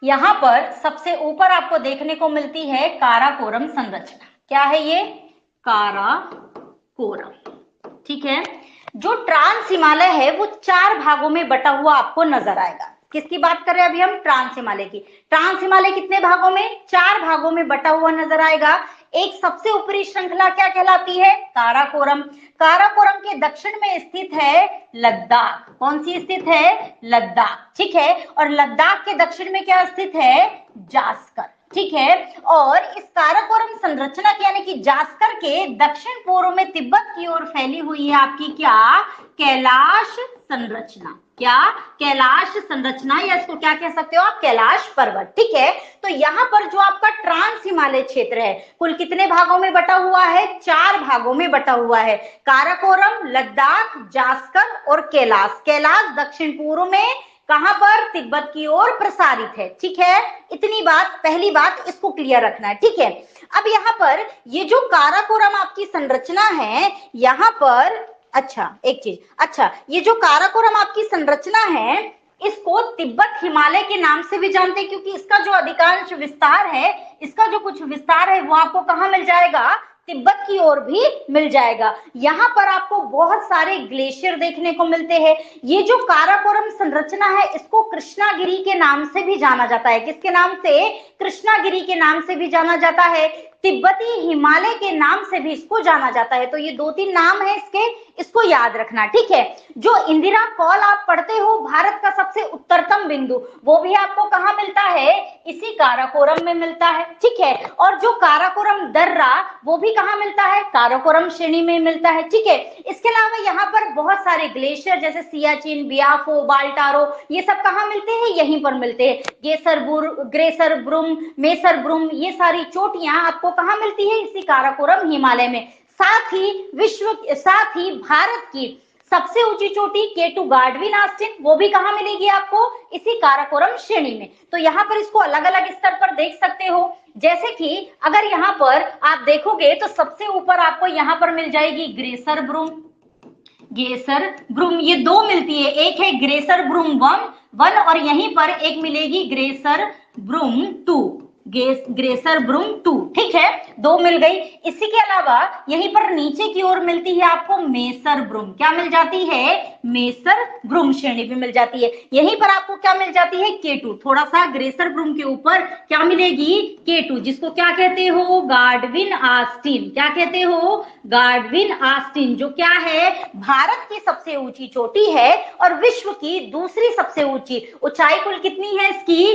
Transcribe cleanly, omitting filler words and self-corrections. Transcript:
यहाँ पर सबसे ऊपर आपको देखने को मिलती है काराकोरम संरचना। क्या है ये? काराकोरम। ठीक है। जो ट्रांस हिमालय है वो 4 भागों में बटा हुआ आपको नजर आएगा। किसकी बात कर रहे हैं अभी हम? ट्रांस हिमालय की। ट्रांस हिमालय कितने भागों में? 4 भागों में बटा हुआ नजर आएगा। एक सबसे ऊपरी श्रृंखला क्या कहलाती है? काराकोरम। काराकोरम के दक्षिण में स्थित है लद्दाख। कौन सी स्थित है? लद्दाख। ठीक है। और लद्दाख के दक्षिण में क्या स्थित है? जास्कर। ठीक है। और इस काराकोरम संरचना के यानी कि जास्कर के दक्षिण पूर्व में तिब्बत की ओर फैली हुई है आपकी क्या? कैलाश संरचना। क्या? कैलाश संरचना, या इसको क्या कह सकते हो आप? कैलाश पर्वत। ठीक है। तो यहाँ पर जो आपका ट्रांस हिमालय क्षेत्र है कुल कितने भागों में बटा हुआ है? 4 भागों में बटा हुआ है। काराकोरम, लद्दाख, जास्कर और कैलाश। कैलाश दक्षिण पूर्व में कहां पर? तिब्बत की ओर प्रसारित है। ठीक है। इतनी बात, पहली बात इसको क्लियर रखना है। ठीक है। अब यहाँ पर ये जो काराकोरम आपकी संरचना है यहाँ पर, अच्छा एक चीज, अच्छा ये जो काराकोरम आपकी संरचना है इसको तिब्बत हिमालय के नाम से भी जानते हैं, क्योंकि इसका जो अधिकांश विस्तार है, इसका जो कुछ विस्तार है वो आपको कहाँ मिल जाएगा? तिब्बत की ओर भी मिल जाएगा। यहाँ पर आपको बहुत सारे ग्लेशियर देखने को मिलते हैं। ये जो काराकोरम संरचना है इसको कृष्णागिरी के नाम से भी जाना जाता है। किसके नाम से? कृष्णागिरी के नाम से भी जाना जाता है। तिब्बती हिमालय के नाम से भी इसको जाना जाता है। तो ये 2-3 नाम है इसके, इसको याद रखना। ठीक है। जो इंदिरा कॉल आप पढ़ते हो, भारत का सबसे उत्तरतम बिंदु, वो भी आपको कहाँ मिलता है? इसी काराकोरम में मिलता है। ठीक है। और जो काराकोरम दर्रा वो भी कहाँ मिलता है? काराकोरम श्रेणी में मिलता है। ठीक है। इसके अलावा यहाँ पर बहुत सारे ग्लेशियर जैसे सियाचिन, बियाफो, बाल्टारो, ये सब कहाँ मिलते हैं? यहीं पर मिलते हैं। ग्रेसर ब्रुम, मेसर ब्रुम, ये सारी चोटियां आपको कहाँ मिलती है? इसी काराकोरम हिमालय में। साथ ही भारत की सबसे ऊंची चोटी केटू गार्डविन आस्टिन, वो भी कहाँ मिलेगी आपको? इसी काराकोरम श्रेणी में। तो यहाँ पर इसको अलग अलग स्तर पर देख सकते हो। जैसे कि अगर यहाँ पर आप देखोगे तो सबसे ऊपर आपको यहाँ पर मिल जाएगी ग्रेसर ब्रुम, गेसर ब्रुम, ये 2 मिलती है। एक है ग्रेसर ब्रुम 1 और यहीं पर एक मिलेगी ग्रेसर ब्रुम 2। ग्रेसर ब्रुम 2। ठीक है। 2 मिल गई। इसी के अलावा यहीं पर नीचे की ओर मिलती है आपको मेसर ब्रुम। क्या मिल जाती है? मेसर ब्रुम श्रेणी भी मिल जाती है। यहीं पर आपको क्या मिल जाती है? केटू। थोड़ा सा ग्रेसर ब्रुम के ऊपर क्या मिलेगी? केटू, जिसको क्या कहते हो? Godwin Austen. क्या कहते हो? गार्डविन आस्टिन, जो क्या है? भारत की सबसे ऊंची चोटी है और विश्व की दूसरी सबसे ऊंची। ऊंचाई कुल कितनी है इसकी?